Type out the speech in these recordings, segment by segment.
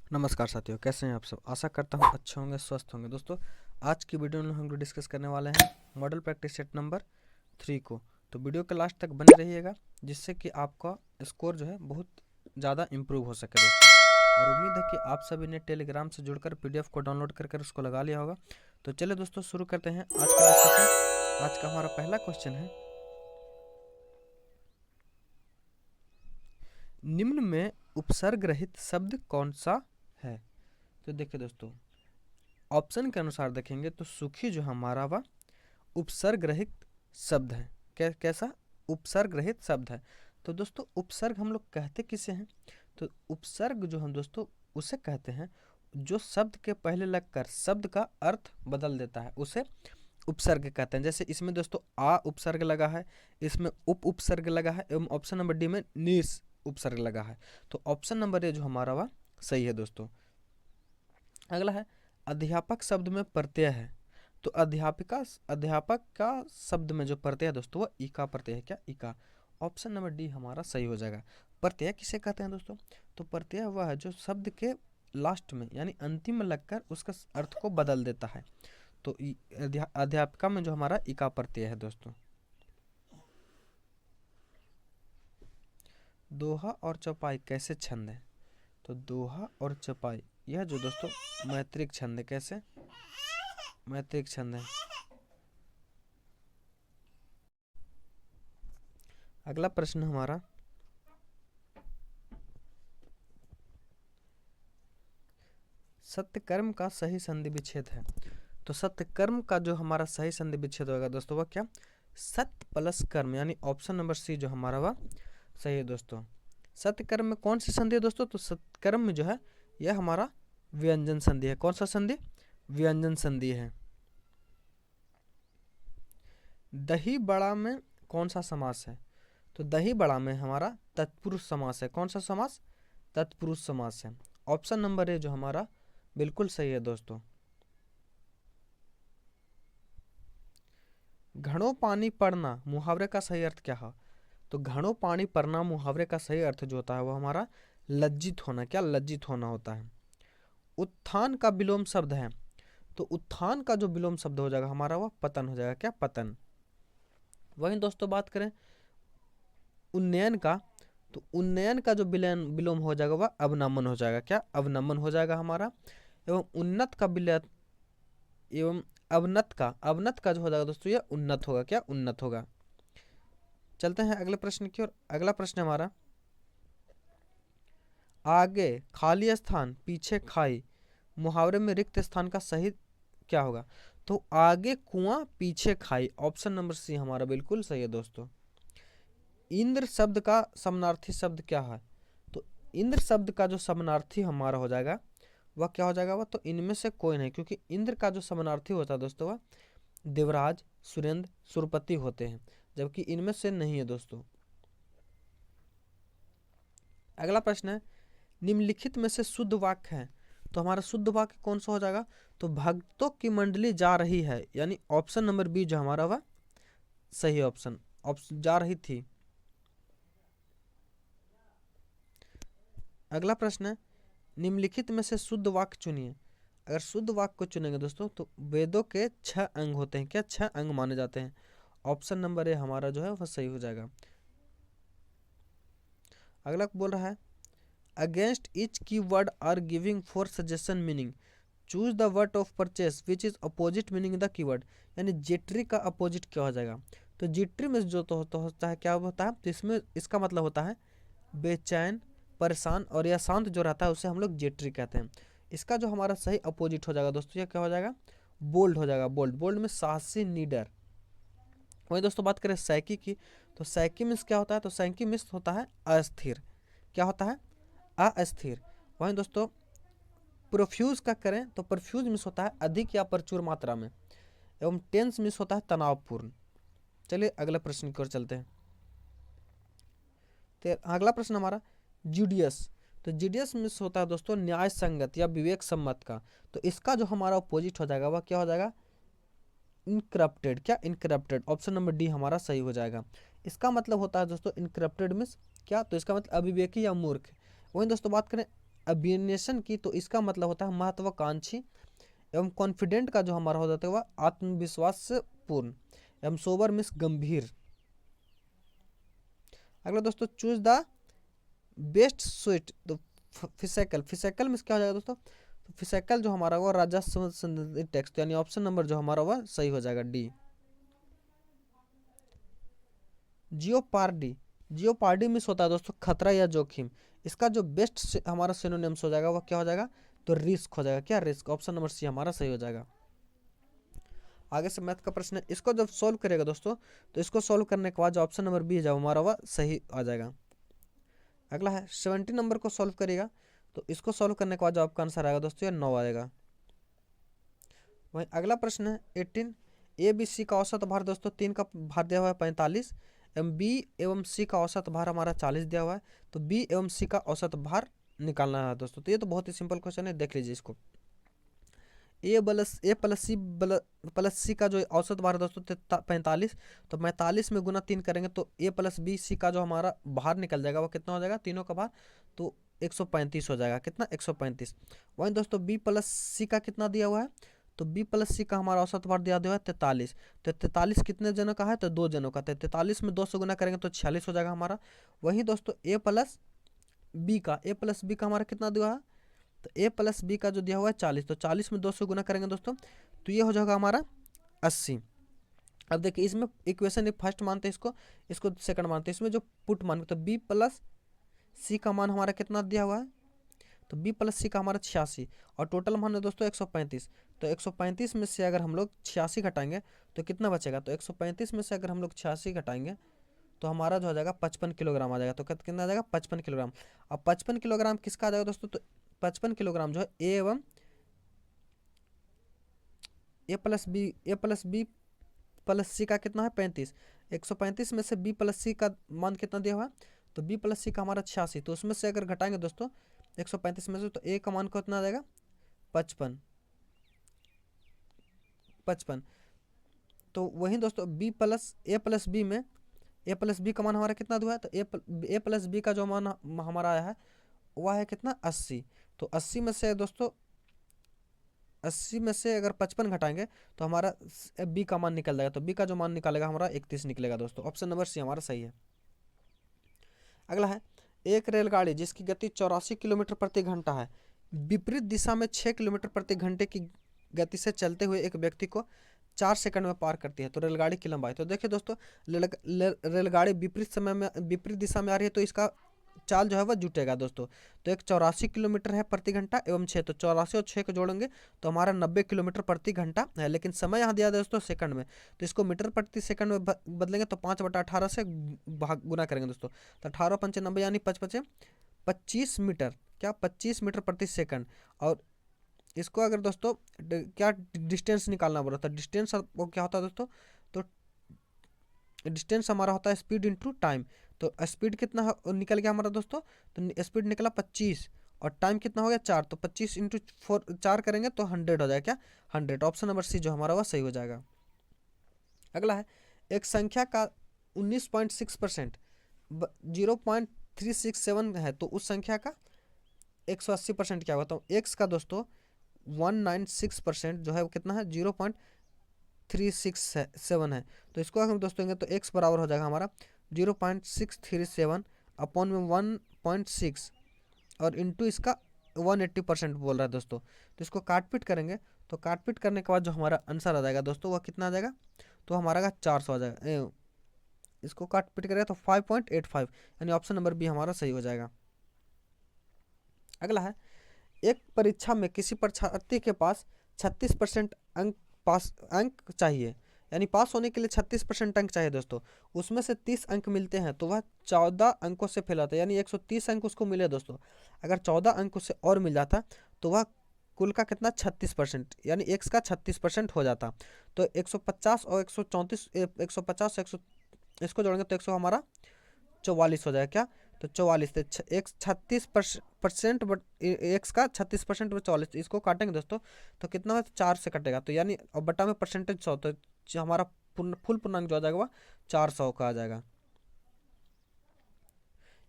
नमस्कार साथियों, कैसे हैं आप सब। आशा करता हूँ अच्छे होंगे, स्वस्थ होंगे। दोस्तों, आज की वीडियो में हम लोग डिस्कस करने वाले हैं मॉडल प्रैक्टिस सेट नंबर 3 को। तो वीडियो के लास्ट तक बने रहिएगा, जिससे कि आपका स्कोर जो है बहुत ज़्यादा इम्प्रूव हो सके दोस्तों। और उम्मीद है कि आप सभी ने टेलीग्राम से जुड़कर पीडीएफ को डाउनलोड कर उसको लगा लिया होगा। तो चलिए दोस्तों, शुरू करते हैं आज का डिस्कशन। आज का हमारा पहला क्वेश्चन है, निम्न में उपसर्ग रहित शब्द कौन सा है। तो देखिए दोस्तों, ऑप्शन के अनुसार देखेंगे तो सुखी जो हमारा वह उपसर्ग रहित शब्द है। कैसा उपसर्ग रहित शब्द है। तो दोस्तों, उपसर्ग हम लोग कहते किसे हैं। तो उपसर्ग जो हम दोस्तों उसे कहते हैं जो शब्द के पहले लगकर शब्द का अर्थ बदल देता है, उसे उपसर्ग कहते हैं। जैसे इसमें दोस्तों आ उपसर्ग लगा है, इसमें उप उपसर्ग लगा है, एवं ऑप्शन नंबर डी में निस उपसर्ग लगा है। तो ऑप्शन नंबर ए जो हमारा वह सही है दोस्तों। अगला है, अध्यापक शब्द में प्रत्यय है। तो अध्यापक का शब्द में जो प्रत्यय है दोस्तों, वो इका प्रत्यय है। क्या इका। ऑप्शन नंबर डी हमारा सही हो जाएगा। प्रत्यय किसे कहते हैं दोस्तों। तो प्रत्यय वह है जो शब्द के लास्ट में यानी अंतिम में लगकर उसका अर्थ को बदल देता है। तो अध्यापिका में जो हमारा इका प्रत्यय है दोस्तों। दोहा और चौपाई कैसे छंद है। तो दोहा और चौपाई यह जो दोस्तों मैत्रिक छंद है। कैसे मैत्रिक छंद है। अगला प्रश्न हमारा, सत्यकर्म का सही संधि विच्छेद है। तो सत्यकर्म का जो हमारा सही संधि विच्छेद होगा दोस्तों, वह क्या सत्य प्लस कर्म, यानी ऑप्शन नंबर सी जो हमारा वह सही है दोस्तों। सत्यकर्म में कौन सी संधि है दोस्तों। तो सत्यकर्म में जो है यह हमारा व्यंजन संधि है। कौन सा संधि, व्यंजन संधि है। दही बड़ा में कौन सा समास है। तो दही बड़ा में हमारा तत्पुरुष समास है। कौन सा समास, तत्पुरुष समास है। ऑप्शन नंबर ए जो हमारा बिल्कुल सही है दोस्तों। घड़ों पानी पड़ना मुहावरे का सही अर्थ क्या है। तो घड़ों पानी पड़ना मुहावरे का सही अर्थ जो होता है वो हमारा लज्जित होना। क्या लज्जित होना होता है। उत्थान का विलोम शब्द है। तो उत्थान का जो विलोम शब्द हो जाएगा हमारा वह पतन हो जाएगा। क्या पतन। वहीं दोस्तों बात करें उन्नयन का, तो उन्नयन का जो विलोम हो जाएगा वह अवनमन हो जाएगा। क्या अवनमन हो जाएगा हमारा। एवं उन्नत का विलय एवं अवनत का जो हो जाएगा दोस्तों यह उन्नत होगा। क्या उन्नत होगा। चलते हैं अगले प्रश्न की ओर। अगला प्रश्न हमारा, आगे खाली स्थान पीछे खाई मुहावरे में रिक्त स्थान का सही क्या होगा। तो आगे कुआं पीछे खाई, ऑप्शन नंबर सी हमारा बिल्कुल सही है दोस्तों। इंद्र शब्द का समानार्थी शब्द क्या है। तो इंद्र शब्द का जो समानार्थी हमारा हो जाएगा वह क्या हो जाएगा। वह तो इनमें से कोई नहीं, क्योंकि इंद्र का जो समानार्थी होता है दोस्तों वह देवराज, सुरेंद्र, सुरपति होते हैं, जबकि इनमें से नहीं है दोस्तों। अगला प्रश्न है, निम्नलिखित में से शुद्ध वाक्य है। तो हमारा शुद्ध वाक्य कौन सा हो जाएगा। तो भक्तों की मंडली जा रही है, यानी ऑप्शन नंबर बी जो हमारा वह सही ऑप्शन जा रही थी। अगला प्रश्न है, निम्नलिखित में से शुद्ध वाक्य चुनिए। अगर शुद्ध वाक्य को चुनेंगे दोस्तों तो वेदों के 6 अंग होते हैं। क्या 6 अंग माने जाते हैं। ऑप्शन नंबर ए हमारा जो है वह सही हो जाएगा। अगला बोल रहा है, against each keyword are giving for suggestion meaning choose the word of purchase which is opposite meaning the keyword. यानी जिट्री का अपोजिट क्या हो जाएगा। तो जिट्री में जो तो होता है क्या होता है। तो इसमें इसका मतलब होता है बेचैन, परेशान और या शांत जो रहता है उसे हम लोग जिट्री कहते हैं। इसका जो हमारा सही अपोजिट हो जाएगा दोस्तों, यह क्या हो जाएगा, बोल्ड हो जाएगा। बोल्ड, बोल्ड में साहसी, नीडर। वही दोस्तों बात करें सैकी की, तो सैकी मिस क्या होता है। तो सैकी मिस होता है अस्थिर। क्या होता है, अस्थिर। वहीं दोस्तों प्रोफ्यूज का करें तो परफ्यूज मिस होता है अधिक या प्रचुर मात्रा में, एवं टेंस मिस होता है तनावपूर्ण। चलिए अगले प्रश्न की ओर चलते हैं। तो अगला प्रश्न हमारा जुडियस। तो जुडियस मिस होता है दोस्तों न्याय संगत या विवेक सम्मत का। तो इसका जो हमारा अपोजिट हो जाएगा वह क्या हो जाएगा, इनकरप्टेड। क्या इनकरप्टेड। ऑप्शन नंबर डी हमारा सही हो जाएगा। इसका मतलब होता है दोस्तों इनकरप्टेड मिस क्या, तो इसका मतलब अविवेकी या मूर्ख। वहीं दोस्तों बात करें अभिनेशन की, तो इसका मतलब होता है महत्वाकांक्षी एवं कॉन्फिडेंट का जो हमारा हो जाता है वह आत्मविश्वास से पूर्ण, एवं सोबर मीन्स गंभीर। अगला दोस्तों, चूज द बेस्ट स्वीट, तो फिजिकल, फिजिकल मीन्स क्या हो जाएगा दोस्तों, तो फिजिकल जो हमारा वो राजस्व संबंधित टैक्स, तो यानी ऑप्शन नंबर जो हमारा वह सही हो जाएगा डी। जियोपार्डी, जियोपार्डी मीन्स होता है दोस्तों खतरा या जोखिम। इसका जो बेस्ट हमारा सिनोनिम्स हो जाएगा वह क्या हो जाएगा, तो रिस्क हो जाएगा। क्या रिस्क, ऑप्शन नंबर सी हमारा सही हो जाएगा। आगे से मैथ का प्रश्न है, इसको जब सॉल्व करेगा दोस्तों, तो इसको सॉल्व करने के बाद जो ऑप्शन नंबर बी है जब हमारा वह सही आ जाएगा। अगला है 70 नंबर को सॉल्व करेगा, तो इसको सॉल्व करने के बाद जो आपका आंसर आएगा दोस्तों ये 9 आएगा। वहीं अगला प्रश्न है 18, ए बी सी का औसत भार दोस्तों 3 का भार दिया हुआ है 45, एवं बी एवं सी का औसत भार हमारा 40 दिया हुआ है, तो बी एवं सी का औसत भार निकालना है दोस्तों। तो ये तो बहुत ही सिंपल क्वेश्चन है, देख लीजिए इसको। ए प्लस सी का जो औसत भार है दोस्तों 45, तो 45 में गुना 3 करेंगे तो ए प्लस बी सी का जो हमारा भार निकल जाएगा वो कितना हो जाएगा, तीनों का भार, तो 135 हो जाएगा। कितना, 135। वहीं दोस्तों बी प्लस सी का कितना दिया हुआ है, तो बी प्लस सी का हमारा औसत भार दिया हुआ है 43, तो 43 कितने जनों का है, तो 2 जनों का, तो 43 में 2 से गुना करेंगे तो 46 हो जाएगा हमारा। वहीं दोस्तों ए प्लस बी का हमारा कितना दिया है, तो ए प्लस बी का जो दिया हुआ है 40, तो 40 में 2 से गुना करेंगे दोस्तों, तो ये हो जाएगा हमारा 80। अब देखिए इसमें इक्वेशन फर्स्ट मानते हैं इसको, इसको सेकंड मानते हैं। इसमें जो पुट मान, तो बी प्लस सी का मान हमारा कितना दिया हुआ है, तो बी प्लस सी का हमारा 86, और टोटल मान है दोस्तों 135। तो 135 में से अगर हम लोग 86 घटाएंगे तो कितना बचेगा, तो 135 में से अगर हम लोग 86 घटाएंगे तो हमारा जो हो जाएगा 55 किलोग्राम आ जाएगा। तो कितना आ जाएगा, 55 किलोग्राम। अब 55 किलोग्राम किसका आ जाएगा दोस्तों, तो 55 किलोग्राम जो है ए एवं ए प्लस बी प्लस सी का कितना है 35, 135 में से बी प्लस सी का मान कितना दिया हुआ है, तो बी प्लस सी का हमारा 86, तो उसमें से अगर घटाएंगे दोस्तों 135 में से, तो ए का मान कितना आ जाएगा 55। तो वहीं दोस्तों ए प्लस बी में ए प्लस बी का मान हमारा कितना दिया है, तो ए प्लस बी का जो मान हमारा आया है वह है कितना 80। तो 80 में से दोस्तों 80 में से अगर 55 घटाएंगे तो हमारा बी का मान निकल जाएगा, तो बी का जो मान निकालेगा हमारा 31 निकलेगा दोस्तों। ऑप्शन नंबर सी हमारा सही है। अगला है, एक रेलगाड़ी जिसकी गति 84 किलोमीटर प्रति घंटा है, विपरीत दिशा में 6 किलोमीटर प्रति घंटे की गति से चलते हुए एक व्यक्ति को 4 सेकंड में पार करती है, तो रेलगाड़ी की लंबाई। तो देखिए दोस्तों, रेलगाड़ी विपरीत दिशा में आ रही है, तो इसका चाल जो है वह जुटेगा दोस्तों। तो एक 84 किलोमीटर है प्रति घंटा एवं 6, तो 84 और 6 को जोड़ेंगे तो हमारा 90 किलोमीटर प्रति घंटा है, लेकिन समय यहाँ दिया दोस्तों सेकंड में, तो इसको मीटर प्रति सेकंड में बदलेंगे तो 5/18 से गुना करेंगे दोस्तों, तो 18 पंचे 90 यानी 25 मीटर, क्या 25 मीटर प्रति सेकंड। और इसको अगर दोस्तों क्या डिस्टेंस निकालना बोला था, डिस्टेंस वो क्या होता है दोस्तों, तो डिस्टेंस हमारा होता है स्पीड इंटू टाइम। तो स्पीड कितना निकल गया हमारा दोस्तों, तो स्पीड निकला 25 और टाइम कितना हो गया 4, तो 25 इंटू 4 करेंगे तो 100 हो जाएगा, क्या 100। ऑप्शन नंबर सी जो हमारा वह सही हो जाएगा। अगला है, एक संख्या का 19.6% 0.367 है, तो उस संख्या का 180% क्या होता है। एक्स का दोस्तों 196% जो है वो कितना है 0.367 है, तो इसको हम दोस्तों तो एक्स बराबर हो जाएगा हमारा 0.637 अपॉन में 1.6 और इंटू इसका 180% बोल रहा है दोस्तों। तो इसको काट पीट करेंगे, तो काट पीट करने के बाद जो हमारा आंसर आ जाएगा दोस्तों वह कितना आ जाएगा, तो हमारा 400 आ जाएगा। इसको काट पीट करेगा तो 5.85, यानी ऑप्शन नंबर बी हमारा सही हो जाएगा। अगला है, एक परीक्षा में किसी परीक्षार्थी के पास 36% अंक चाहिए, यानी पास होने के लिए 36% अंक चाहिए दोस्तों, उसमें से 30 अंक मिलते हैं तो वह 14 अंकों से फेल होता है, यानी 130 अंक उसको मिले दोस्तों। अगर 14 अंक उससे और मिल जाता तो वह कुल का कितना 36%, यानी एक्स का 36% हो जाता। तो 150 और 134 150 इसको जोड़ेंगे तो 100 हमारा 44 हो जाएगा, क्या तो 44 एक 36% बट एक्स का 36% में 44, इसको काटेंगे दोस्तों तो कितना है 4 से कटेगा, तो यानी और बटा में परसेंटेज 100, तो हमारा फुल पूर्णांक जो आ जाएगा वह 400 का आ जाएगा।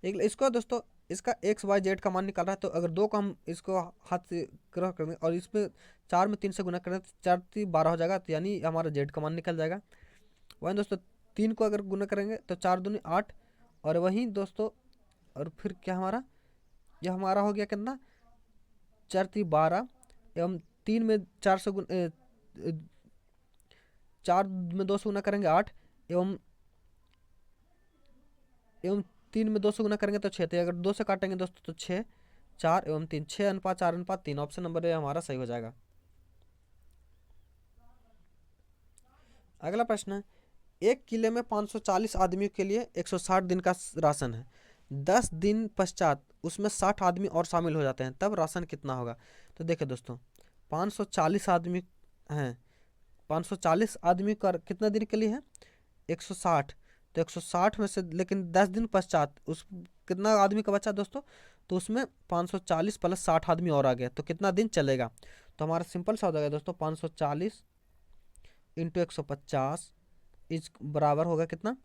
इसको दोस्तों इसका एक्स वाई जेड का मान निकाल रहा है, तो अगर 2 को हम इसको हाथ से ग्रह करेंगे और इसमें 4 में 3 से गुना करें तो 4 3 12 हो जाएगा, तो यानी हमारा जेड का मान निकल जाएगा। वहीं दोस्तों 3 को अगर गुना करेंगे तो 4 दूनी 8, और वहीं दोस्तों और फिर क्या हमारा, यह हमारा हो गया कितना, 4 3 12 एवं 3 में 4 से 4 में 2 से गुना करेंगे 8, एवं 3 में 2 से गुना करेंगे तो 6, तो अगर 2 से काटेंगे दोस्तों तो 6 4 एवं 3, 6:4:3। ऑप्शन नंबर ए हमारा सही हो जाएगा। अगला प्रश्न है, एक किले में 540 आदमियों के लिए 160 दिन का राशन है। 10 दिन पश्चात उसमें 60 आदमी और शामिल हो जाते हैं, तब राशन कितना होगा। तो देखिए दोस्तों 540 आदमी हैं, 540 आदमी का कितना दिन के लिए है 160, तो 160 में से लेकिन 10 दिन पश्चात उस कितना आदमी का बचा दोस्तों, तो उसमें 540 प्लस 60 आदमी और आ गया, तो कितना दिन चलेगा। तो हमारा सिंपल सा हो जाएगा दोस्तों 540 इंटू 150 इस बराबर होगा कितना,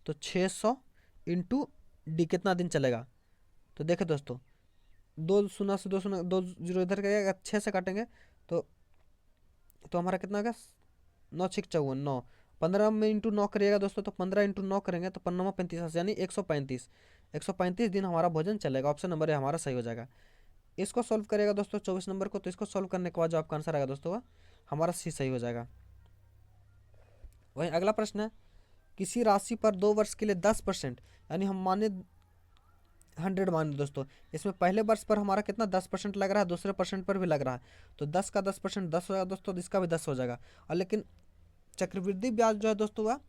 तो 600 इंटू डी, कितना दिन चलेगा। तो देखिए दोस्तों 2 शून्य से 2 शून्य 2 जीरो इधर करेगा, 6 से काटेंगे तो हमारा कितना होगा 9 6 54 9, 15 में इंटू 9 करिएगा दोस्तों, तो 15 इंटू 9 करेंगे तो 15 35 यानी 135 दिन हमारा भोजन चलेगा। ऑप्शन नंबर ए हमारा सही हो जाएगा। इसको सॉल्व करेगा दोस्तों 24 नंबर को, तो इसको सॉल्व करने के बाद जो आपका आंसर आएगा दोस्तों वह हमारा सी सही हो जाएगा। वहीं अगला प्रश्न है, किसी राशि पर 2 वर्ष के लिए 10%, यानी हम माने 100 माने दोस्तों, इसमें पहले वर्ष पर हमारा कितना 10% लग रहा है, दूसरे परसेंट पर भी लग रहा है, तो 10 का 10% 10 हो जाएगा दोस्तों, तो इसका भी 10 हो जाएगा। और लेकिन चक्रवृद्धि ब्याज जो है दोस्तों वह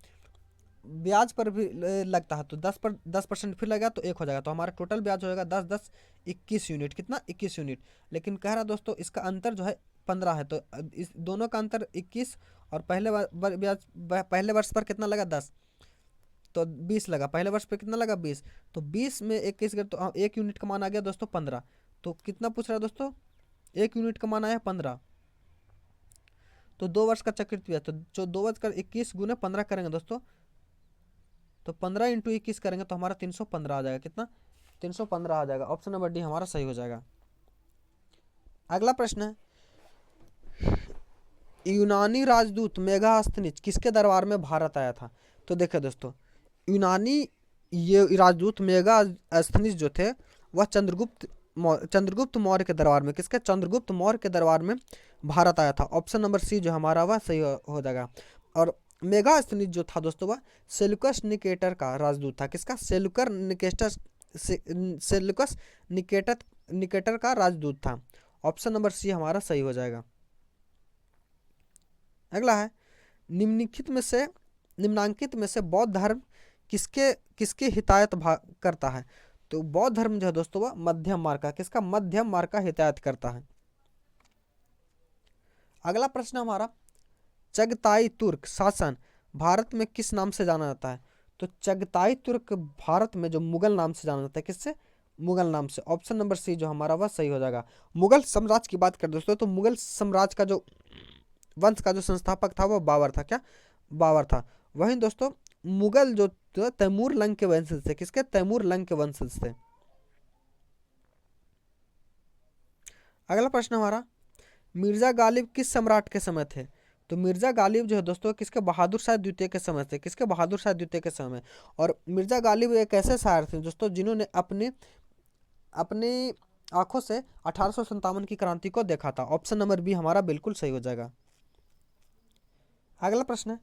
ब्याज पर भी लगता है, तो 10% फिर लगेगा तो 1 हो जाएगा, तो हमारा टोटल ब्याज हो जाएगा 10 10 21 यूनिट, कितना 21 यूनिट। लेकिन कह रहा दोस्तों इसका अंतर जो है 15 है, तो इस दोनों का अंतर 21, और ब्याज पहले वर्ष पर कितना लगा 10, तो 20 लगा, पहले वर्ष पे कितना लगा 20, तो 20 में 21 गए तो 1 यूनिट का मान आ गया दोस्तों 15। तो कितना पूछ रहा है दोस्तों, 1 यूनिट का मान आया 15, तो 2 वर्ष का चक्रवृद्धि ब्याज, तो जो 2 वर्ष का 21 गुने 15 करेंगे दोस्तों, तो 15 इंटू 21 करेंगे तो हमारा 315 आ जाएगा, कितना 315 आ जाएगा। ऑप्शन नंबर डी हमारा सही हो जाएगा। अगला प्रश्न है, यूनानी राजदूत मेगास्थनीज किसके दरबार में भारत आया था। तो देखिए दोस्तों यूनानी ये राजदूत मेगास्थनीज जो थे वह चंद्रगुप्त मौर्य के दरबार में, किसके चंद्रगुप्त मौर्य के दरबार में भारत आया था। ऑप्शन नंबर सी जो हमारा वह सही हो जाएगा। और मेगास्थनीज जो था दोस्तों वह सेल्यूकस निकेटर का राजदूत था, किसका सेल्यूकस निकेटर का राजदूत था। ऑप्शन नंबर सी हमारा सही हो जाएगा। अगला है, निम्नांकित में से बौद्ध धर्म किसके हिदायत करता है। तो बौद्ध धर्म जो है दोस्तों वह मध्यम मार्ग का, किसका मध्यम मार्ग का हिदायत करता है। अगला प्रश्न हमारा, चगताई तुर्क शासन भारत में किस नाम से जाना जाता है। तो चगताई तुर्क भारत में जो मुगल नाम से जाना जाता है, किससे मुगल नाम से। ऑप्शन नंबर सी जो हमारा वह सही हो जाएगा। मुगल साम्राज्य की बात करें दोस्तों तो मुगल साम्राज्य का जो वंश का जो संस्थापक था वो बाबर था, क्या बाबर था। वहीं दोस्तों मुगल जो तैमूर लंग के वंशज थे, किसके तैमूर लंग के वंशज थे। अगला प्रश्न हमारा, मिर्जा गालिब किस सम्राट के समय थे। तो मिर्जा गालिब जो है दोस्तों किसके बहादुर शाह द्वितीय के समय थे, किसके बहादुर शाह द्वितीय के समय। और मिर्जा गालिब एक ऐसे शायर थे दोस्तों जिन्होंने अपनी आंखों से 1857 की क्रांति को देखा था। ऑप्शन नंबर बी हमारा बिल्कुल सही हो जाएगा। अगला प्रश्न है,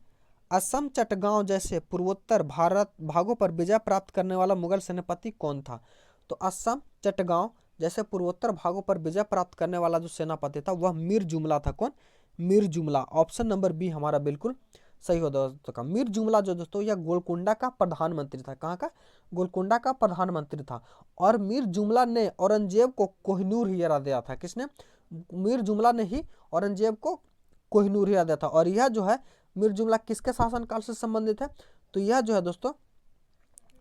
असम चटगांव जैसे पूर्वोत्तर भारत भागों पर विजय प्राप्त करने वाला मुगल सेनापति कौन था। तो असम चटगांव जैसे पूर्वोत्तर भागों पर विजय प्राप्त करने वाला जो सेनापति था वह मीर जुमला था। कौन, मीर जुमला। ऑप्शन नंबर बी हमारा बिल्कुल सही हो दोस्तों का। मीर जुमला जो दोस्तों यह गोलकुंडा का प्रधानमंत्री था, कहाँ का, गोलकुंडा का प्रधानमंत्री था। और मीर जुमला ने औरंगजेब को कोहिनूर हीरा दिया था, किसने, मीर जुमला ने ही औरंगजेब को कोहिनूर हीरा दिया था। और यह जो है मीर जुमला किसके शासनकाल से संबंधित है। तो यह जो है दोस्तों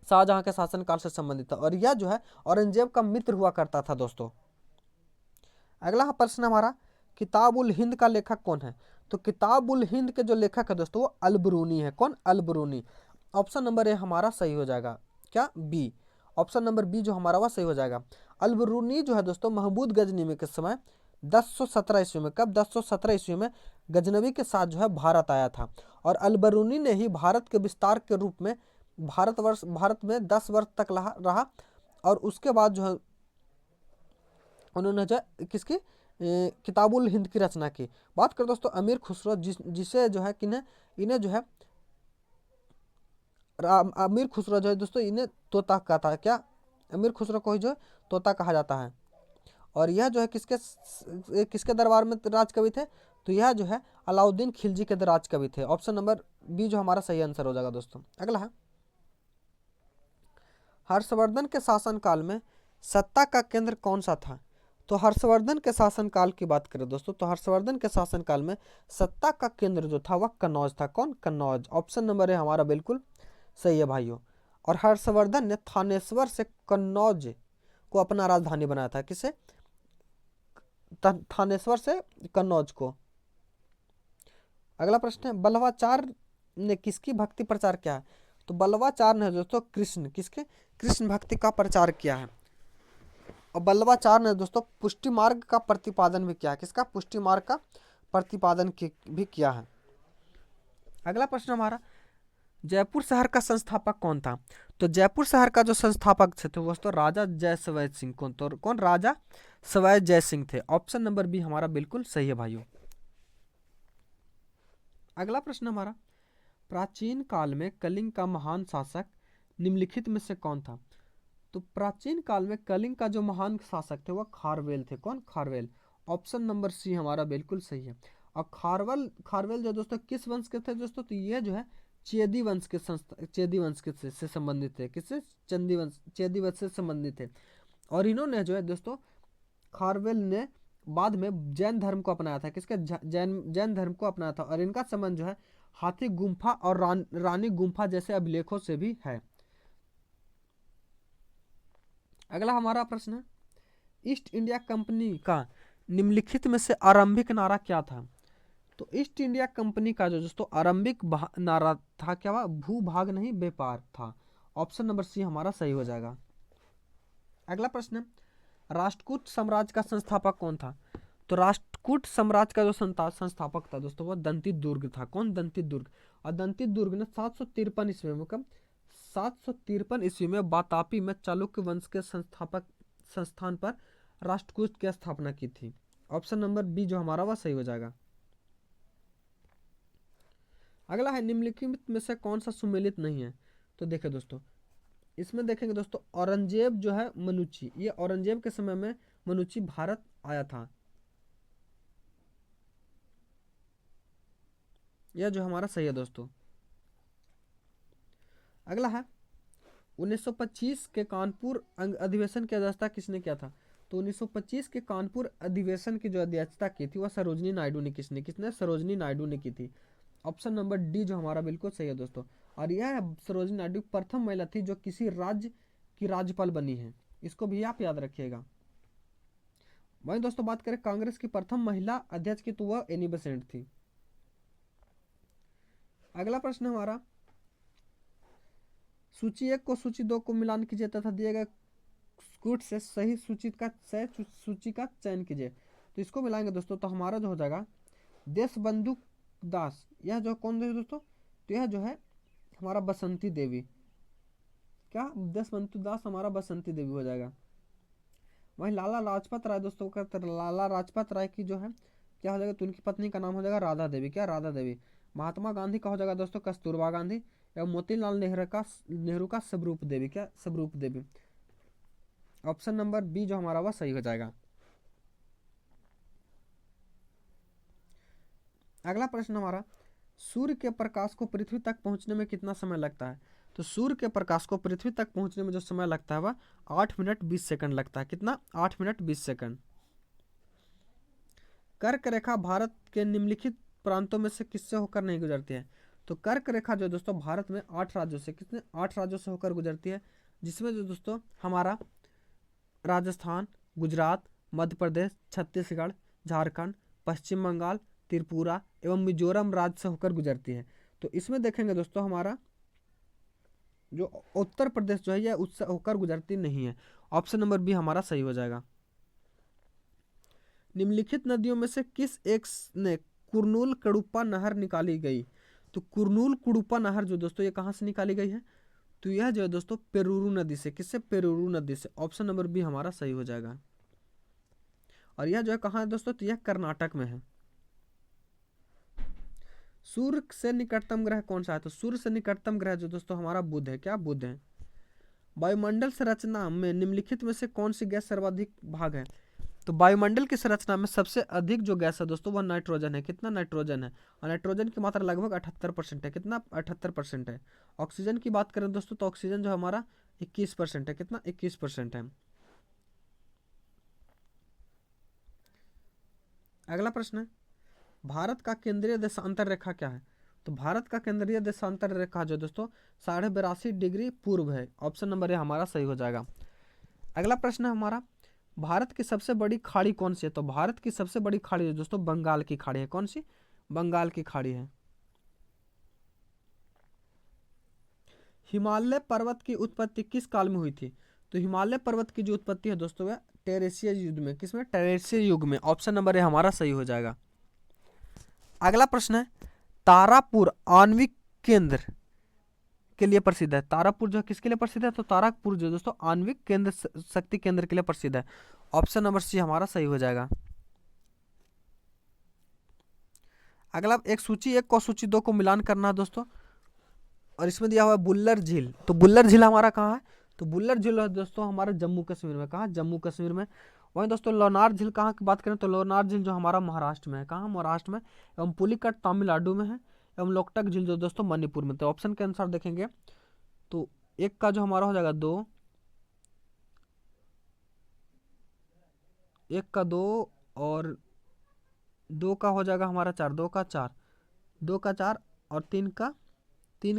शाहजहां के शासनकाल से संबंधित है, और यह जो है औरंगजेब का मित्र हुआ करता था दोस्तों। अगला प्रश्न हमारा, किताब उल हिंद का लेखक कौन है। तो किताब उल हिंद के जो लेखक है दोस्तों वो अलबरूनी है। कौन, अलबरूनी। ऑप्शन नंबर ए हमारा सही हो जाएगा, क्या बी। ऑप्शन नंबर बी जो हमारा वह सही हो जाएगा। अल-बरूनी जो है दोस्तों महमूद गजनी में किस समय 1017 ईस्वी में, कब 1017 ईस्वी में गजनवी के साथ जो है भारत आया था। और अल-बरूनी ने ही भारत के विस्तार के रूप में भारत में 10 वर्ष तक रहा। और उसके बाद जो है उन्होंने जो है किसकी किताबुल हिंद की रचना की। बात करें दोस्तों अमीर खुसरो, जिसे जो है इन्हें जो है अमीर खुसरो जो है दोस्तों इन्हें तोता कहता है। क्या अमीर खुसरो को ही जो है तोता कहा जाता है। और यह जो है किसके दरबार में राज कवि थे, तो यह जो है अलाउद्दीन खिलजी के राज कवि थे। ऑप्शन नंबर बी जो हमारा सही आंसर हो जाएगा दोस्तों। अगला है हर्षवर्धन के शासनकाल में सत्ता का केंद्र कौन सा था। तो हर्षवर्धन के शासनकाल की बात करें दोस्तों, तो हर्षवर्धन के शासनकाल में सत्ता का केंद्र जो था वह कन्नौज था। कौन? कन्नौज। ऑप्शन नंबर है हमारा बिल्कुल सही है भाइयों। और हर्षवर्धन ने थानेश्वर से कन्नौज को अपना राजधानी बनाया था। किसे? थानेश्वर से कन्नौज को। अगला प्रश्न है बल्लवाचार्य ने किसकी भक्ति प्रचार किया है। तो बल्लवाचार्य ने दोस्तों कृष्ण भक्ति का प्रचार किया है। और बल्लवाचार्य ने दोस्तों पुष्टि मार्ग का प्रतिपादन भी किया है। किसका? पुष्टि मार्ग का प्रतिपादन भी किया है। अगला प्रश्न हमारा जयपुर शहर का संस्थापक कौन था। तो जयपुर शहर का जो संस्थापक थे तो दोस्तों राजा जय सवै सिंह। कौन? राजा सवाई जय सिंह थे। ऑप्शन नंबर बी हमारा बिल्कुल सही है भाइयों। अगला प्रश्न हमारा प्राचीन काल में कलिंग का महान शासक निम्नलिखित में से कौन था। तो प्राचीन काल में कलिंग का जो महान शासक थे वह खारवेल थे। कौन? खारवेल। ऑप्शन नंबर सी हमारा बिल्कुल सही है। और खारवेल जो दोस्तों किस वंश के थे दोस्तों, तो ये जो है चेदी वंश के से संबंधित थे। किससे? चेदी वंश से संबंधित थे। और इन्होंने जो है दोस्तों खारवेल ने बाद में जैन धर्म को अपनाया था। किसके? जैन धर्म को अपनाया था। और इनका संबंध जो है हाथी गुम्फा और रानी गुम्फा जैसे अभिलेखों से भी है। अगला हमारा प्रश्न है ईस्ट इंडिया कंपनी का निम्नलिखित में से आरंभिक नारा क्या था। तो ईस्ट इंडिया कंपनी का जो दोस्तों आरंभिक नारा था क्या? वह भूभाग नहीं व्यापार था। ऑप्शन नंबर सी हमारा सही हो जाएगा। अगला प्रश्न है राष्ट्रकूट साम्राज्य का संस्थापक कौन था। तो राष्ट्रकूट साम्राज्य का जो संस्थापक था दोस्तों वह दंतित दुर्ग था। कौन? दंतित दुर्ग। और दंतित दुर्ग ने 753 ईस्वी में 753 ईस्वी में वातापी में चालुक्य वंश के संस्थान पर राष्ट्रकूट की स्थापना की थी। ऑप्शन नंबर बी जो हमारा वह सही हो जाएगा। अगला है निम्नलिखित में से कौन सा सुमेलित नहीं है। तो देखिए दोस्तों इसमें देखेंगे दोस्तों औरंगजेब जो है मनुची, ये औरंगजेब के समय में मनुची भारत आया था। यह जो हमारा सही है दोस्तों। अगला है 1925 के कानपुर अधिवेशन की अध्यक्षता किसने किया था। तो 1925 के कानपुर अधिवेशन की जो अध्यक्षता की थी वह सरोजनी नायडू ने किसने सरोजनी नायडू ने की थी। ऑप्शन नंबर डी जो हमारा बिल्कुल सही है दोस्तों। और यह सरोजनी नायडू प्रथम महिला थी जो किसी राज्य की राज्यपाल बनी है। इसको भी आप याद रखिएगा। वहीं दोस्तों बात करें कांग्रेस की प्रथम महिला अध्यक्ष की तो वह एनी बेसेंट थी। अगला प्रश्न हमारा सूची 1 को सूची 2 को मिलान कीजिए तथा दिए गए कूट से सही सूची का चयन कीजिए। तो इसको मिलाएंगे दोस्तों तो हमारा जो हो जाएगा देशबंधु दास। यह जो कौन है दोस्तों, तो यह जो है हमारा बसंती देवी। क्या? देशबंधु दास हमारा बसंती देवी हो जाएगा। वहीं लाला लाजपत राय दोस्तों का लाला लाजपत राय की जो है क्या हो जाएगा, तो उनकी पत्नी का नाम हो जाएगा राधा देवी। क्या? राधा देवी। महात्मा गांधी का हो जाएगा दोस्तों कस्तूरबा गांधी। एवं मोतीलाल नेहरू का स्वरूप देवी। क्या? स्वरूप देवी। ऑप्शन नंबर बी जो हमारा वह सही हो जाएगा। अगला प्रश्न हमारा सूर्य के प्रकाश को पृथ्वी तक पहुंचने में कितना समय लगता है। तो सूर्य के प्रकाश को पृथ्वी तक पहुंचने में जो समय लगता है वह 8 मिनट 20 सेकंड लगता है। कितना? 8 मिनट 20 सेकंड। कर्क रेखा भारत के निम्नलिखित प्रांतों में से किससे होकर नहीं गुजरती है। तो कर्क रेखा जो दोस्तों भारत में 8 राज्यों से 8 राज्यों से होकर गुजरती है, जिसमें जो दोस्तों हमारा राजस्थान, गुजरात, मध्य प्रदेश, छत्तीसगढ़, झारखंड, पश्चिम बंगाल, त्रिपुरा एवं मिजोरम राज्य से होकर गुजरती है। तो इसमें देखेंगे दोस्तों हमारा जो उत्तर प्रदेश जो है यह उससे होकर गुजरती नहीं है। ऑप्शन नंबर बी हमारा सही हो जाएगा। निम्नलिखित नदियों में से किस एक ने कुरनूल कड़ुप्पा नहर निकाली गई? तो कुरनूल कुड़ुप्पा नहर जो दोस्तों ये कहाँ से निकाली गई है? तो यह जो है दोस्तों पेरूरू नदी से। किससे? पेरूरू नदी से। ऑप्शन नंबर बी हमारा सही हो जाएगा। और यह जो है कहाँ है दोस्तों? तो यह कर्नाटक में है। सूर्य से निकटतम ग्रह कौन सा है? तो सूर्य से निकटतम ग्रह जो दोस्तों हमारा बुध है। क्या? बुध है। वायुमंडल संरचना में निम्नलिखित में से कौन सी गैस सर्वाधिक भाग है? तो वायुमंडल की संरचना में सबसे अधिक जो गैस है दोस्तों वह नाइट्रोजन है। कितना? नाइट्रोजन है। और नाइट्रोजन की मात्रा लगभग 78% है। कितना? 78% है। ऑक्सीजन की बात करें दोस्तों तो ऑक्सीजन जो हमारा 21% है। कितना? 21% है। अगला प्रश्न है, भारत का केंद्रीय देशांतर रेखा क्या है? तो भारत का केंद्रीय देशांतर रेखा जो दोस्तों 82.5 डिग्री पूर्व है। ऑप्शन नंबर ए हमारा सही हो जाएगा। अगला प्रश्न है हमारा, भारत की सबसे बड़ी खाड़ी कौन सी है? तो भारत की सबसे बड़ी खाड़ी है दोस्तों बंगाल की खाड़ी है। कौन सी? बंगाल की खाड़ी है। हिमालय पर्वत की उत्पत्ति किस काल में हुई थी? तो हिमालय पर्वत की जो उत्पत्ति है दोस्तों वह टेरेसीय युग में। किसमें? टेरेसीय युग में। ऑप्शन नंबर ए हमारा सही हो जाएगा। अगला प्रश्न है, तारापुर आणविक केंद्र के लिए प्रसिद्ध है। तारापुर जो किसके लिए प्रसिद्ध है? तो तारापुर जो दोस्तों आणविक केंद्र शक्ति केंद्र के लिए प्रसिद्ध है। ऑप्शन नंबर सी हमारा सही हो जाएगा। अगला एक सूची 1 को सूची 2 को मिलान करना है दोस्तों, और इसमें दिया हुआ है बुल्लर झील। तो बुल्लर झील हमारा कहाँ है? तो बुल्लर झील है दोस्तों हमारे जम्मू कश्मीर में। कहाँ? जम्मू कश्मीर में। वहीं दोस्तों लोनार झील कहाँ की बात करें तो लोनार झील जो हमारा महाराष्ट्र में है। कहाँ? महाराष्ट्र में। एवं पुलिकट तमिलनाडु में है। एवं लोकटक झील जो दोस्तों मणिपुर में। तो ऑप्शन के अनुसार देखेंगे तो एक का जो हमारा हो जाएगा 2, एक का 2 और 2 का हो जाएगा हमारा 4, 2 का 4, 2 का 4 और 3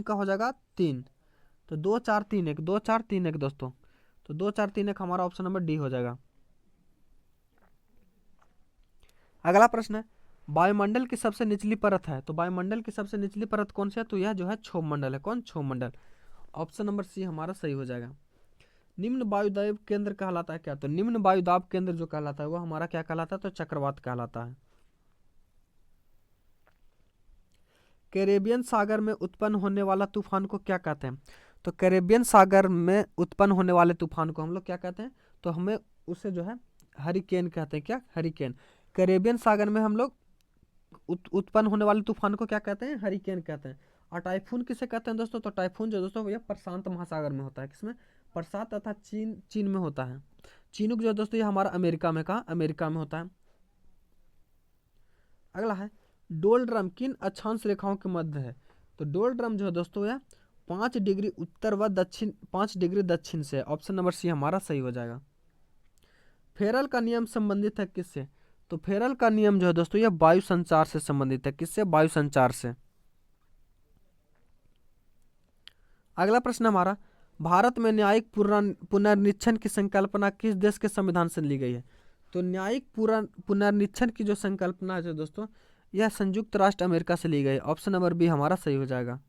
का हो जाएगा 3। तो 2 4 3 1, 2 4 3 1 दोस्तों। तो 2 4 3 1 हमारा ऑप्शन नंबर डी हो जाएगा। अगला प्रश्न है, वायुमंडल की सबसे निचली परत है। तो वायुमंडल की सबसे निचली परत कौन सी है? तो यह जो है क्षोभ मंडल है। कौन? क्षोभ मंडल। ऑप्शन नंबर सी हमारा सही हो जाएगा। निम्न वायुदाब केंद्र कहलाता है क्या? तो निम्न वायुदाब केंद्र जो कहलाता है वो हमारा क्या कहलाता है? तो चक्रवात कहलाता है। कैरेबियन सागर में उत्पन्न होने वाला तूफान को क्या कहते हैं? तो कैरेबियन सागर में उत्पन्न होने वाले तूफान को हम लोग क्या कहते हैं? तो हमें उसे जो है हरिकेन कहते हैं। क्या? हरिकेन। कैरेबियन सागर में हम लोग उत्पन्न होने वाले तूफान को क्या कहते हैं? हरिकेन कहते हैं। और टाइफून किसे कहते हैं दोस्तों? तो टाइफून जो दोस्तों ये प्रशांत महासागर में होता है। किसमें? प्रशांत तथा चीन में होता है। चीनुक जो दोस्तों ये हमारा अमेरिका में। कहा? अमेरिका में होता है। अगला है, डोल ड्रम किन अक्षांश रेखाओं के मध्य है? तो डोल ड्रम जो है दोस्तों यह 5 डिग्री उत्तर व दक्षिण 5 डिग्री दक्षिण से। ऑप्शन नंबर सी हमारा सही हो जाएगा। फेरल का नियम संबंधित है किससे? तो फेरल का नियम जो है दोस्तों यह वायु संचार से संबंधित है। किससे? वायु संचार से। अगला प्रश्न हमारा, भारत में न्यायिक पुनर्निरीक्षण की संकल्पना किस देश के संविधान से ली गई है? तो न्यायिक पुनर्निरीक्षण की जो संकल्पना है दोस्तों यह संयुक्त राष्ट्र अमेरिका से ली गई। ऑप्शन नंबर बी हमारा सही हो जाएगा।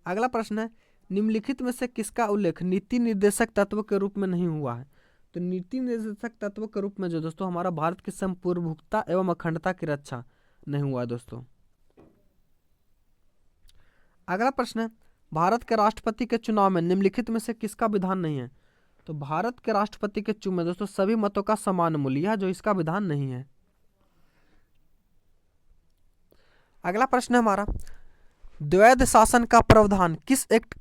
अगला प्रश्न है, निम्नलिखित में से किसका उल्लेख नीति निर्देशक तत्व के रूप में नहीं हुआ है? तो नीति निर्देशक तत्व के रूप में जो दोस्तों हमारा भारत की संप्रभुता एवं अखंडता की रक्षा नहीं हुआ दोस्तों। अगला प्रश्न है, भारत के राष्ट्रपति के चुनाव में निम्नलिखित में से किसका विधान नहीं है? तो भारत के राष्ट्रपति के चुनाव में दोस्तों सभी मतों का समान मूल्य है जो इसका विधान नहीं है। अगला प्रश्न है हमारा, द्वैध शासन का प्रावधान किस एक्ट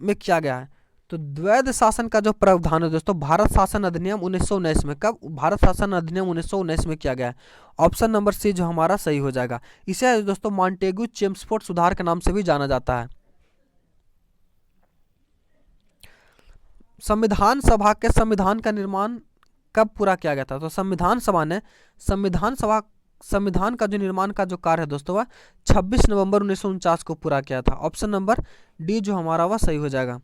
में किया गया है? तो द्वैध शासन का जो प्रावधान है दोस्तों भारत शासन अधिनियम 1919 में। कब? भारत शासन अधिनियम 1919 में किया गया है। ऑप्शन नंबर सी जो हमारा सही हो जाएगा। इसे दोस्तों मॉन्टेग्यू चेम्सफोर्ड सुधार के नाम से भी जाना जाता है। संविधान सभा के संविधान का निर्माण कब पूरा किया गया था? तो संविधान सभा ने संविधान का जो निर्माण का जो कार्य है दोस्तों वह 26 नवंबर 1949 को पूरा किया था। ऑप्शन नंबर डी जो हमारा वह सही हो जाएगा।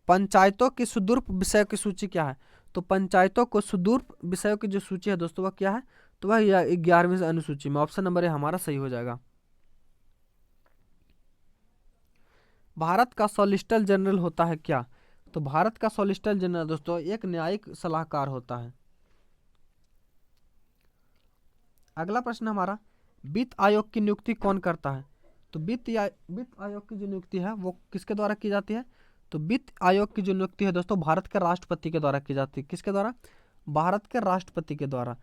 पंचायतों की सुदूर विषयों की सूची क्या है? तो पंचायतों को सुदूर विषयों की जो सूची है दोस्तों वह क्या है? तो वह 11वीं अनुसूची में। ऑप्शन नंबर ए हमारा सही हो जाएगा। भारत का सॉलिसिटर जनरल होता है क्या? तो भारत का सॉलिसिटर जनरल दोस्तों एक न्यायिक सलाहकार होता है। अगला प्रश्न हमारा, वित्त आयोग की नियुक्ति कौन करता है? तो वित्त आयोग की जो नियुक्ति है वो किसके द्वारा की जाती है? तो वित्त आयोग की जो नियुक्ति है दोस्तों भारत के राष्ट्रपति के द्वारा की जाती है। किसके द्वारा? भारत के राष्ट्रपति के द्वारा।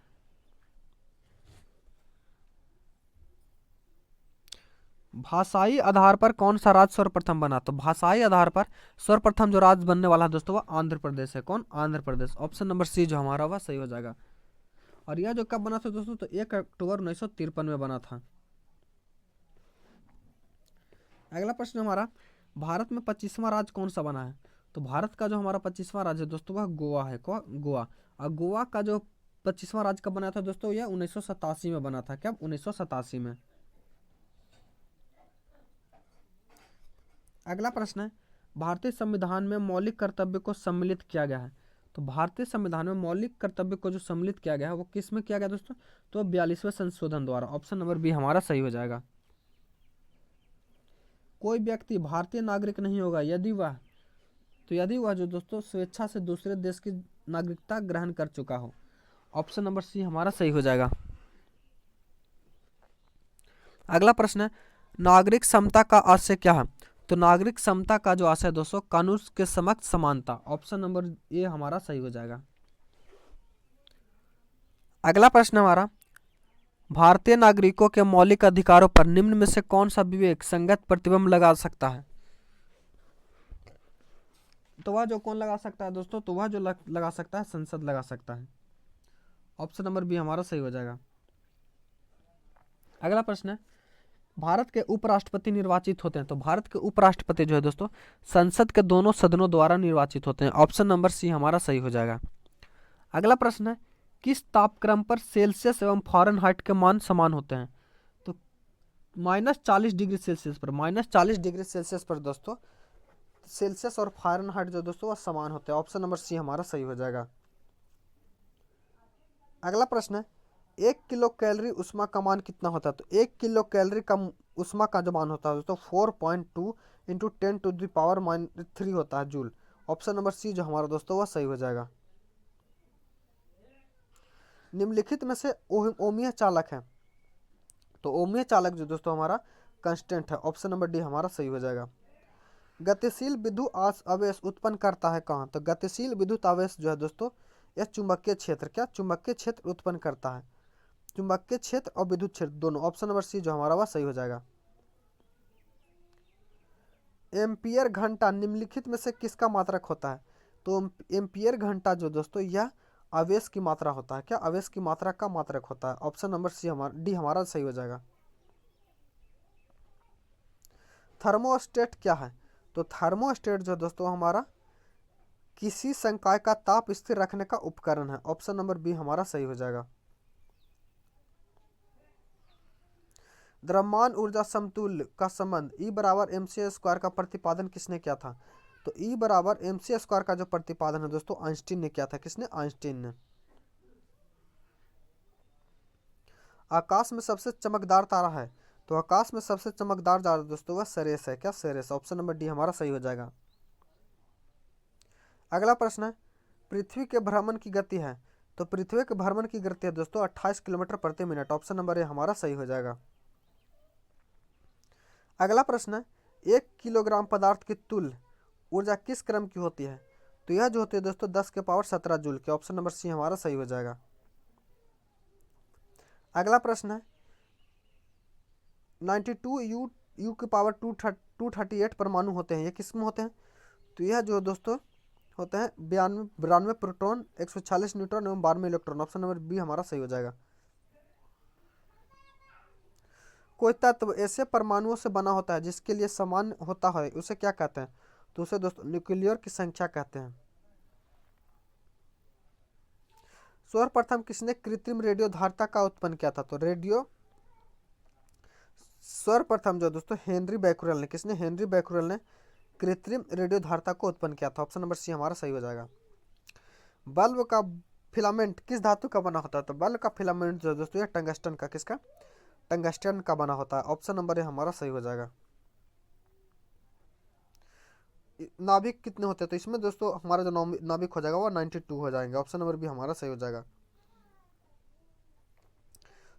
भाषाई आधार पर कौन सा राज्य सर्वप्रथम बना? तो भाषाई आधार पर सर्वप्रथम जो राज्य बनने वाला है दोस्तों वो आंध्र प्रदेश है। कौन? Andhra Pradesh. Option number C जो हमारा वह सही हो जाएगा। और यह जो कब बना था दोस्तों? तो 1 अक्टूबर 1953 में बना था। अगला प्रश्न हमारा, भारत में 25वां राज्य कौन सा बना है? तो भारत का जो हमारा 25वां राज्य है दोस्तों वह गोवा है। गोवा। और गोवा का जो 25वां राज्य कब बना था दोस्तों? यह 1987 में बना था। कब? 1987 में। अगला प्रश्न है, भारतीय संविधान में मौलिक कर्तव्य को सम्मिलित किया गया है। तो भारतीय संविधान में मौलिक कर्तव्य को जो सम्मिलित किया गया है वो किस में किया गया दोस्तों? तो 42वें संशोधन द्वारा। ऑप्शन नंबर बी हमारा सही हो जाएगा। कोई व्यक्ति भारतीय नागरिक नहीं होगा यदि वह जो दोस्तों स्वेच्छा से दूसरे देश की नागरिकता ग्रहण कर चुका हो। ऑप्शन नंबर सी हमारा सही हो जाएगा। अगला प्रश्न है, नागरिक समता का आशय क्या है? तो नागरिक समता का जो आशय है दोस्तों कानून के समक्ष समानता। ऑप्शन नंबर ए हमारा सही हो जाएगा। अगला प्रश्न हमारा, भारतीय नागरिकों के मौलिक अधिकारों पर निम्न में से कौन सा विवेक संगत प्रतिबंध लगा सकता है? तो वह जो कौन लगा सकता है दोस्तों? तो वह जो लगा सकता है संसद लगा सकता है। ऑप्शन नंबर बी हमारा सही हो जाएगा। अगला प्रश्न है, भारत के उपराष्ट्रपति निर्वाचित होते हैं। तो भारत के उपराष्ट्रपति जो है दोस्तों संसद के दोनों सदनों द्वारा निर्वाचित होते हैं। ऑप्शन नंबर सी हमारा सही हो जाएगा। अगला प्रश्न है, किस तापक्रम पर सेल्सियस एवं फ़ारेनहाइट के मान समान होते हैं? तो -40 डिग्री सेल्सियस पर, -40 डिग्री सेल्सियस पर दोस्तों सेल्सियस और फ़ारेनहाइट जो दोस्तों वह समान होते हैं। ऑप्शन नंबर सी हमारा सही हो जाएगा। अगला प्रश्न है, 1 किलो कैलोरी ऊष्मा का मान कितना होता है? तो 1 किलो कैलोरी का ऊष्मा का जो मान होता है दोस्तों 4.2 इंटू 10⁻³ होता है जूल। ऑप्शन नंबर सी जो हमारा दोस्तों वह सही हो जाएगा। निम्नलिखित में से ओमीय चालक है। तो ओमीय चालक जो दोस्तों हमारा कांस्टेंट है। ऑप्शन नंबर डी हमारा सही हो जाएगा। गतिशील विद्युत आवेश उत्पन्न करता है कहाँ? तो गतिशील विद्युत आवेश जो है दोस्तों यह चुंबकीय क्षेत्र, क्या चुंबकीय क्षेत्र उत्पन्न करता है। चुंबकीय क्षेत्र और विद्युत क्षेत्र दोनों। ऑप्शन नंबर सी जो हमारा वह सही हो जाएगा। एम्पियर घंटा निम्नलिखित में से किसका मात्रक होता है? तो एम्पियर घंटा जो दोस्तों यह आवेश की मात्रा होता है। क्या? आवेश की मात्रा का मात्रक होता है। ऑप्शन नंबर सी डी हमारा सही हो जाएगा। थर्मोस्टेट क्या है? तो थर्मोस्टेट जो दोस्तों हमारा किसी संकाय का ताप स्थिर रखने का उपकरण है। ऑप्शन नंबर बी हमारा सही हो जाएगा। द्रव्यमान ऊर्जा समतुल्य का संबंध E बराबर mc² का प्रतिपादन किसने किया था? तो E बराबर mc² का जो प्रतिपादन है दोस्तों आइंस्टीन ने किया था। किसने? आइंस्टीन ने। आकाश में सबसे चमकदार तारा है। तो आकाश में सबसे चमकदार तारा दोस्तों वह सेरेस है। क्या? सेरेस। ऑप्शन नंबर डी हमारा सही हो जाएगा। अगला प्रश्न है, पृथ्वी के भ्रमण की गति है। तो पृथ्वी के भ्रमण की गति है दोस्तों 28 किलोमीटर प्रति मिनट। ऑप्शन नंबर ए हमारा सही हो जाएगा। अगला प्रश्न है, 1 किलोग्राम पदार्थ की तुल्य ऊर्जा किस क्रम की होती है? तो यह जो होती है दोस्तों 10⁻17 जूल की। ऑप्शन नंबर सी हमारा सही हो जाएगा। अगला प्रश्न है, 92 यू की पावर 238 परमाणु होते हैं। ये किस में होते हैं? तो यह जो दोस्तों होते हैं 92 प्रोटॉन, 146 न्यूट्रॉन एवं 12 इलेक्ट्रॉन। ऑप्शन नंबर बी हमारा सही हो जाएगा। कोई तत्व ऐसे परमाणुओं से बना होता है जिसके लिए समान होता है उसे क्या कहते हैं? तो उसे दोस्तों न्यूक्लियर की संख्या कहते हैं। सर्वप्रथम किसने कृत्रिम रेडियो धारिता का उत्पन्न किया था? तो सर्वप्रथम जो दोस्तों हेनरी बैक्यूरेल ने, किसने? हेनरी बैक्यूरेल ने कृत्रिम रेडियो धारिता को उत्पन्न किया था। ऑप्शन नंबर सी हमारा सही हो जाएगा। बल्ब का फिलामेंट किस धातु का बना होता है? तो बल्ब का फिलामेंट जो दोस्तों टंगस्टन का, किसका? टंगस्टन का बना होता है। ऑप्शन नंबर ए हमारा सही हो जाएगा। नाभिक कितने होते हैं, तो इसमें दोस्तों हमारा जो नाभिक हो जाएगा वो 92 हो जाएंगे। ऑप्शन नंबर बी हमारा सही हो जाएगा।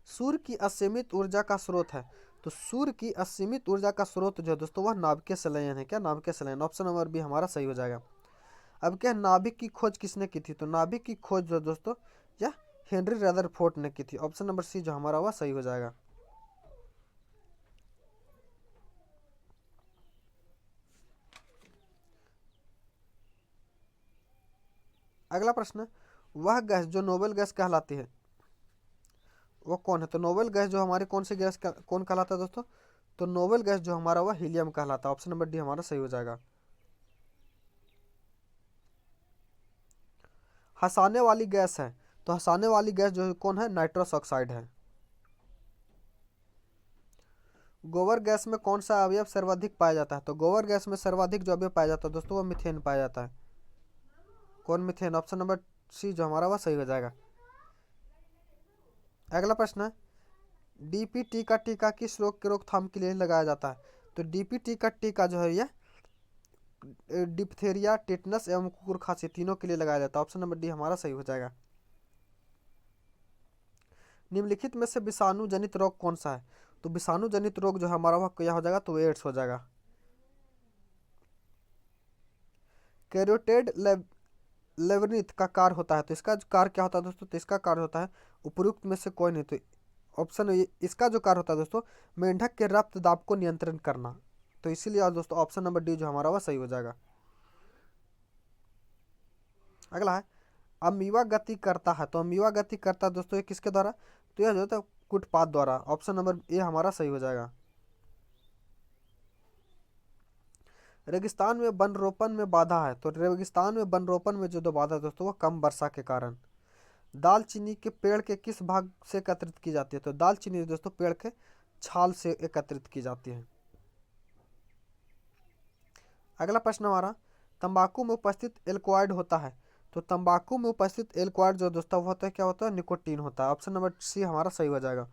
सूर्य की असीमित ऊर्जा का स्रोत है, तो सूर्य की असीमित ऊर्जा का स्रोत जो है दोस्तों वह नाभिकीय संलयन है। क्या? नाभिकीय संलयन। ऑप्शन नंबर बी हमारा सही हो जाएगा। अब क्या, नाभिक की खोज किसने की थी, तो नाभिक की खोज जो दोस्तों यह हेनरी रदरफोर्ड ने की थी। ऑप्शन नंबर सी जो हमारा वह सही हो जाएगा। अगला प्रश्न, वह गैस जो नोबेल गैस कहलाती है वो कौन है, तो नोबेल गैस जो हमारी कौन सी गैस कौन कहलाता है दोस्तों, तो नोबेल गैस जो हमारा वह हीलियम कहलाता है। ऑप्शन नंबर डी हमारा सही हो जाएगा। हंसाने वाली गैस है, तो हंसाने वाली गैस जो है कौन है, नाइट्रस ऑक्साइड है। गोबर गैस में कौन सा अवयव सर्वाधिक पाया जाता है, तो गोबर गैस में सर्वाधिक जो अवयव पाया जाता है दोस्तों वो मीथेन पाया जाता है। कौन? मीथेन। ऑप्शन नंबर सी जो हमारा वह सही हो जाएगा। अगला प्रश्न है, डीपीटी का टीका किस रोग के रोकथाम के लिए लगाया जाता है, तो डीपीटी का टीका जो है यह डिप्थेरिया, टेटनस एवं कुकुर खांसी तीनों के लिए लगाया जाता है। ऑप्शन नंबर डी हमारा सही हो जाएगा। निम्नलिखित में से विषाणु जनित रोग कौन सा है, तो विषाणु जनित रोग जो हमारा वह क्या हो जाएगा, तो एड्स हो जाएगा। कैरोटेड लेवनिथ का कार्य होता है, तो इसका कार्य क्या होता है दोस्तों, तो इसका कार्य होता है उपयुक्त में से कोई नहीं, तो ऑप्शन इसका जो कार्य होता है दोस्तों मेंढक के रक्त दाब को नियंत्रण करना, तो इसीलिए दोस्तों ऑप्शन नंबर डी जो हमारा वह सही हो जाएगा। अगला है, अमीवा गति करता है, तो अमीवा गति करता है दोस्तों ये किसके द्वारा, तो यह जो होता है कुटपात द्वारा। ऑप्शन नंबर ए हमारा सही हो जाएगा। रेगिस्तान में वन रोपण में बाधा है, तो रेगिस्तान में वन रोपण में जो दो बाधा है दोस्तों वो कम वर्षा के कारण। दालचीनी के पेड़ के किस भाग से एकत्रित की जाती है, तो दालचीनी दोस्तों पेड़ के छाल से एकत्रित की जाती है। अगला प्रश्न हमारा, तंबाकू में उपस्थित एल्कोहॉइड होता है, तो तंबाकू में उपस्थित एल्कोहॉइड जो दोस्तों होता है क्या होता है, निकोटीन होता है। ऑप्शन नंबर सी हमारा सही हो जाएगा।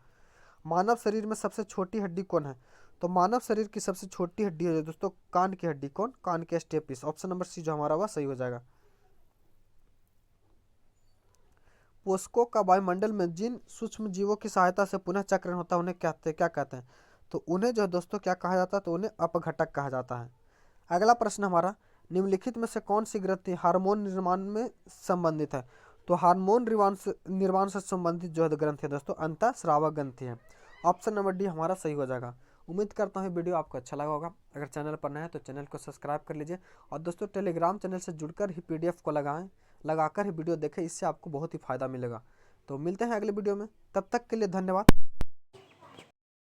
मानव शरीर में सबसे छोटी हड्डी कौन है, तो मानव शरीर की सबसे छोटी हड्डी है दोस्तों कान की हड्डी। कौन? कान के स्टेपिस। ऑप्शन नंबर सी जो हमारा वह सही हो जाएगा। पोषकों का वायुमंडल में जिन सूक्ष्म जीवों की सहायता से पुनः चक्रण होता है उन्हें क्या कहते हैं, तो उन्हें जो है दोस्तों क्या कहा जाता है, तो उन्हें अपघटक कहा जाता है। अगला प्रश्न हमारा, निम्नलिखित में से कौन सी ग्रंथि हार्मोन निर्माण में संबंधित है, तो हार्मोन निर्माण से संबंधित जो है ग्रंथि है दोस्तों अंतःस्रावक ग्रंथि है। ऑप्शन नंबर डी हमारा सही हो जाएगा। उम्मीद करता हूँ वीडियो आपको अच्छा लगा होगा। अगर चैनल पर नया है तो चैनल को सब्सक्राइब कर लीजिए और दोस्तों टेलीग्राम चैनल से जुड़कर ही पीडीएफ को लगाकर ही वीडियो देखें, इससे आपको बहुत ही फायदा मिलेगा। तो मिलते हैं अगले वीडियो में, तब तक के लिए धन्यवाद।